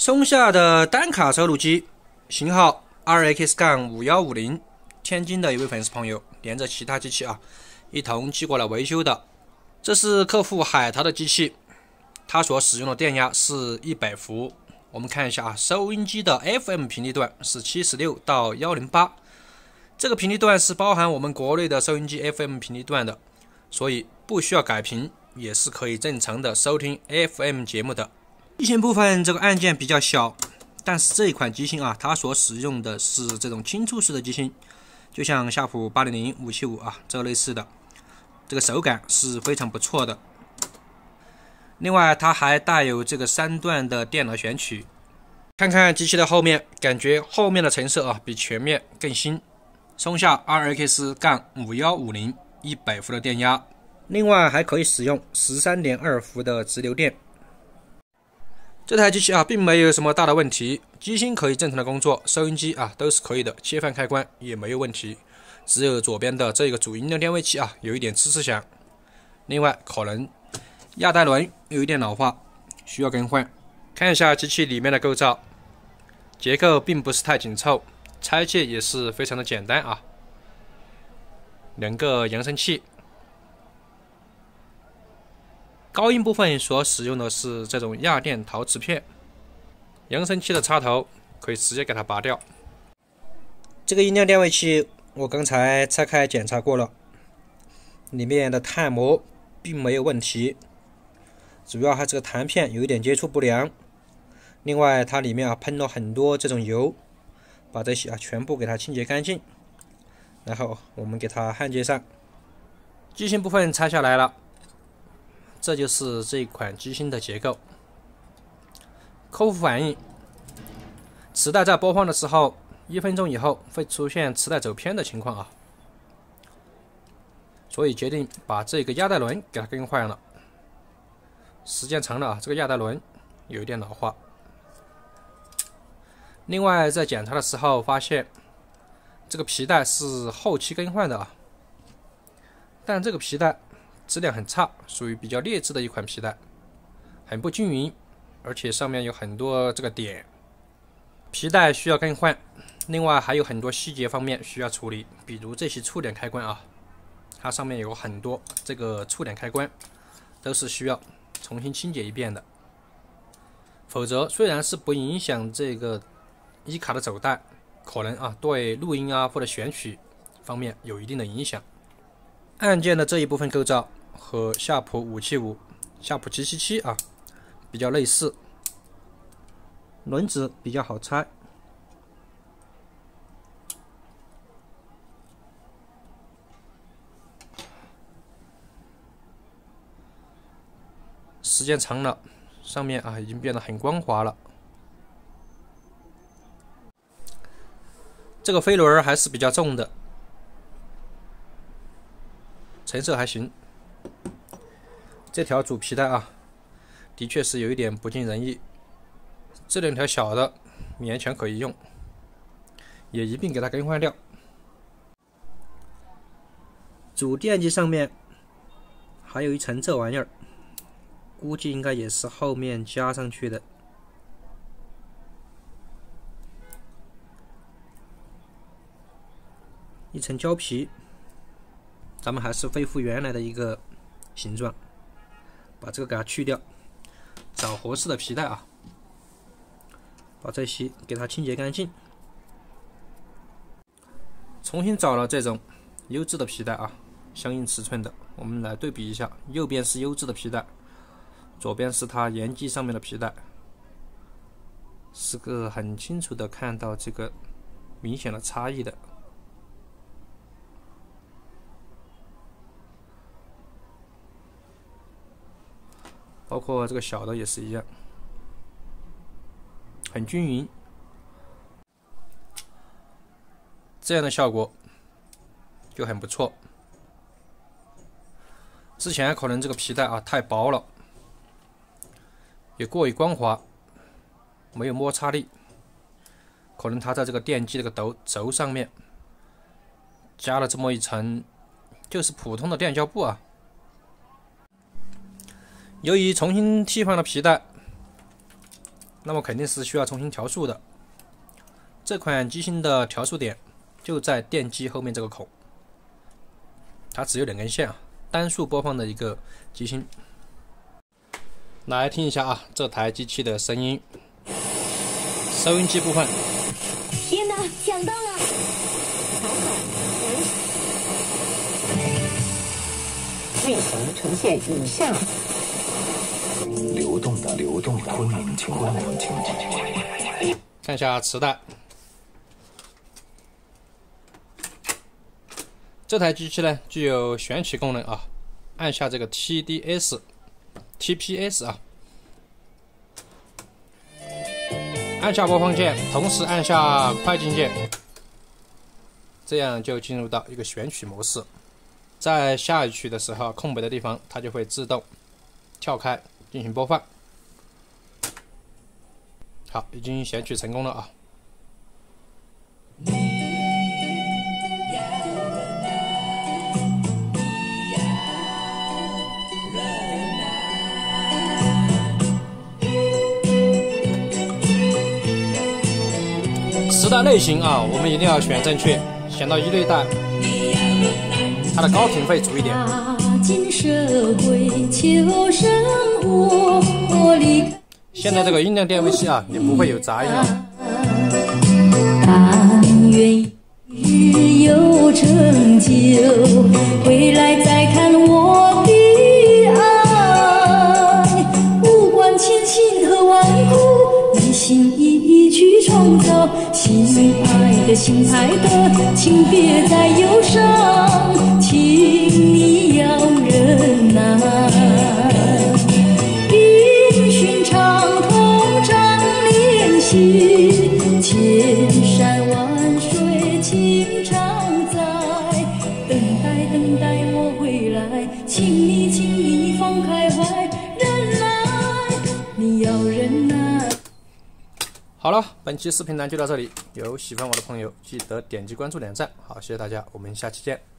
松下的单卡收录机，型号 RX-5150，天津的一位粉丝朋友连着其他机器一同寄过来维修的。这是客户海淘的机器，它所使用的电压是100伏。我们看一下收音机的 FM 频率段是76到108，这个频率段是包含我们国内的收音机 FM 频率段的，所以不需要改频，也是可以正常的收听 FM 节目的。机芯部分这个按键比较小，但是这一款机芯它所使用的是这种轻触式的机芯，就像夏普800、575这个类似的，这个手感是非常不错的。另外它还带有这个3段的电脑选取。看看机器的后面，感觉后面的成色比前面更新。松下 RX-5150 100伏的电压，另外还可以使用 13.2 伏的直流电。这台机器并没有什么大的问题，机芯可以正常的工作，收音机都是可以的，切换开关也没有问题，只有左边的这个主音量电位器有一点呲呲响。另外可能压带轮有一点老化，需要更换。看一下机器里面的构造，结构并不是太紧凑，拆卸也是非常的简单2个扬声器。高音部分所使用的是这种亚电陶瓷片，扬声器的插头可以直接给它拔掉。这个音量电位器我刚才拆开检查过了，里面的碳膜并没有问题，主要还是个弹片有一点接触不良。另外它里面喷了很多这种油，把这些全部给它清洁干净，然后我们给它焊接上。机芯部分拆下来了，这就是这款机芯的结构。客户反映，磁带在播放的时候1分钟以后会出现磁带走偏的情况所以决定把这个压带轮给它更换了。时间长了这个压带轮有一点老化。另外在检查的时候发现，这个皮带是后期更换的但这个皮带质量很差，属于比较劣质的一款皮带，很不均匀，而且上面有很多这个点，皮带需要更换。另外还有很多细节方面需要处理，比如这些触点开关它上面有很多这个触点开关，都是需要重新清洁一遍的。否则虽然是不影响这个一卡的走带，可能对录音或者选取方面有一定的影响。按键的这一部分构造和夏普575、夏普777比较类似，轮子比较好拆。时间长了，上面已经变得很光滑了。这个飞轮还是比较重的，成色还行。这条主皮带的确是有一点不尽人意，这2条小的勉强可以用，也一并给它更换掉。主电机上面还有一层这玩意儿，估计应该也是后面加上去的。一层胶皮，咱们还是恢复原来的一个形状，把这个给它去掉，找合适的皮带把这些给它清洁干净。重新找了这种优质的皮带相应尺寸的，我们来对比一下，右边是优质的皮带，左边是它原机上面的皮带，是个很清楚的看到这个明显的差异的。包括这个小的也是一样，很均匀，这样的效果就很不错。之前可能这个皮带太薄了，也过于光滑，没有摩擦力，可能它在这个电机这个轴上面加了这么一层，就是普通的电胶布由于重新替换了皮带，那么肯定是需要重新调速的。这款机芯的调速点就在电机后面这个孔，它只有2根线啊，单速播放的一个机芯。来听一下啊，这台机器的声音。收音机部分。天哪，抢到了！内存呈现以下。流动的昆明情景。看一下磁带。这台机器呢具有选取功能啊，按下这个 TPS 啊，按下播放键，同时按下快进键，这样就进入到一个选取模式。在下一曲的时候，空白的地方它就会自动跳开进行播放。好，已经选取成功了啊。磁带类型啊，我们一定要选正确，选到1类带，它的高频会足一点。现在这个音量电位器啊，也不会有杂音啊。但愿日有成就，回来再看我的爱。无关千辛和万苦，一心一意去创造。心爱的，请别再忧伤，请你要忍耐。因寻常通常练习，千山万水情常在。等待我回来，请你放开怀，忍耐，你要忍耐。好了，本期视频呢就到这里。有喜欢我的朋友，记得点击关注、点赞。好，谢谢大家，我们下期见。